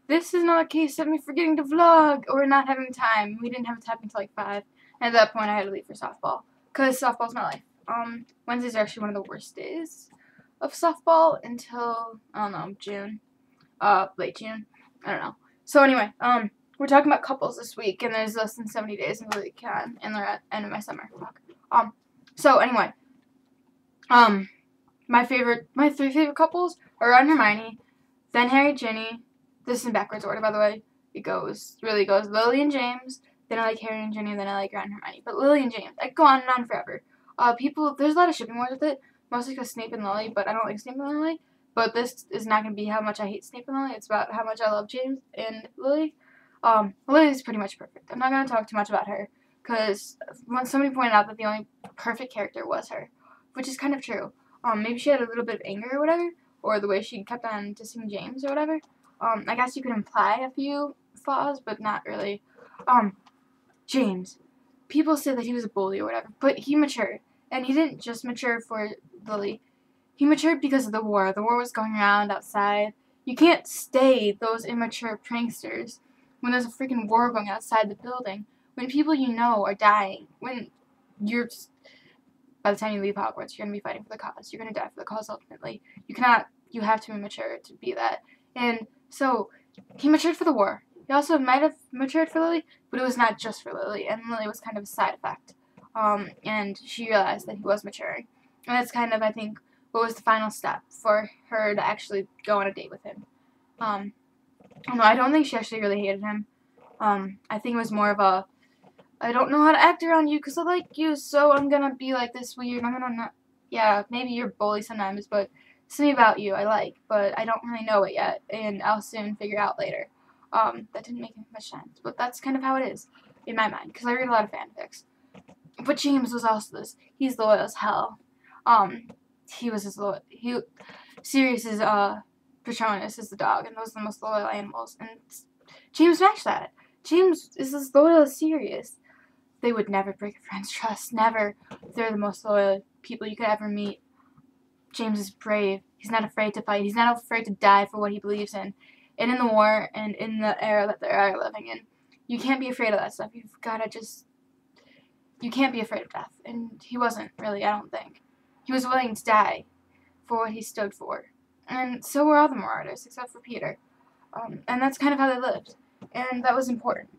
this is not a case of me forgetting to vlog or not having time. We didn't have time until like 5. And at that point, I had to leave for softball. Because softball's my life. Wednesdays are actually one of the worst days of softball until, I don't know, June. Late June. I don't know. So anyway, we're talking about couples this week, and there's less than 70 days until they can, and they're at the end of my summer. Fuck. So anyway, my 3 favorite couples are Ron and Hermione, then Harry, Ginny. This is in backwards order, by the way. It goes Lily and James, then I like Harry and Ginny, then I like Ron and Hermione. But Lily and James, I could go on and on forever. There's a lot of shipping wars with it, mostly because Snape and Lily, but I don't like Snape and Lily. But this is not going to be how much I hate Snape and Lily. It's about how much I love James and Lily. Lily's pretty much perfect. I'm not going to talk too much about her, because somebody pointed out that the only perfect character was her, which is kind of true. Maybe she had a little bit of anger or whatever, or the way she kept on dissing James or whatever. I guess you could imply a few flaws, but not really. James. People say that he was a bully or whatever, but he matured. And he didn't just mature for Lily. He matured because of the war. The war was going around outside. You can't stay those immature pranksters when there's a freaking war going outside the building. When people you know are dying. When you're... By the time you leave Hogwarts, you're going to be fighting for the cause. You're going to die for the cause ultimately. You have to be mature to be that. And so, he matured for the war. He also might have matured for Lily, but it was not just for Lily, and Lily was kind of a side effect. And she realized that he was maturing. And that's kind of, I think, what was the final step for her to actually go on a date with him. I don't think she actually really hated him. I think it was more of a, I don't know how to act around you because I like you, so I'm gonna be like this weird. I'm gonna not, yeah, maybe you're a bully sometimes, but something about you I like, but I don't really know it yet, and I'll soon figure out later. That didn't make much sense, but that's kind of how it is in my mind, because I read a lot of fanfics. But James was also this. He's loyal as hell. He was as loyal. Sirius is Patronus is the dog, and those are the most loyal animals. And James matched that. James is as loyal as Sirius. They would never break a friend's trust. Never. They're the most loyal people you could ever meet. James is brave. He's not afraid to fight. He's not afraid to die for what he believes in. And in the war and in the era that they're living in, you can't be afraid of that stuff. You've got to just... You can't be afraid of death. And he wasn't, really, I don't think. He was willing to die for what he stood for. And so were all the Marauders, except for Peter. And that's kind of how they lived. And that was important.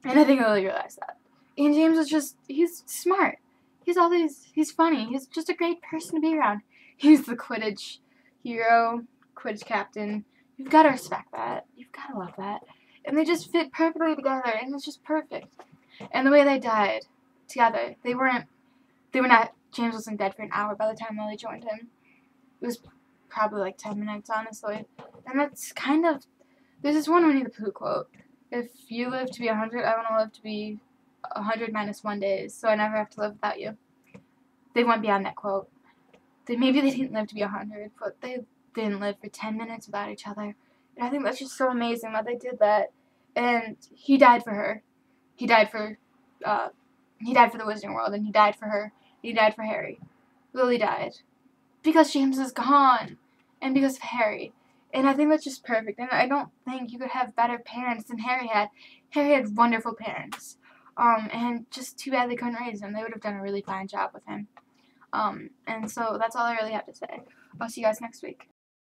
And I think I really realized that. And James was just... He's smart. He's funny. He's just a great person to be around. He's the Quidditch hero, Quidditch captain. You've got to respect that. You've got to love that. And they just fit perfectly together, and it's just perfect. And the way they died together, they were not, James wasn't dead for an hour by the time Lily joined him. It was probably like 10 minutes, honestly. And that's kind of, there's this one Winnie the Pooh quote. If you live to be 100, I want to live to be 100 minus 1 days, so I never have to live without you. They went beyond that quote. Maybe they didn't live to be 100, but they didn't live for 10 minutes without each other. And I think that's just so amazing that they did that. And he died for her. He died for the Wizarding World, and he died for her. He died for Harry. Lily died because James is gone, and because of Harry. And I think that's just perfect. And I don't think you could have better parents than Harry had. Harry had wonderful parents. And just too bad they couldn't raise him. They would have done a really fine job with him. And so that's all I really have to say. I'll see you guys next week.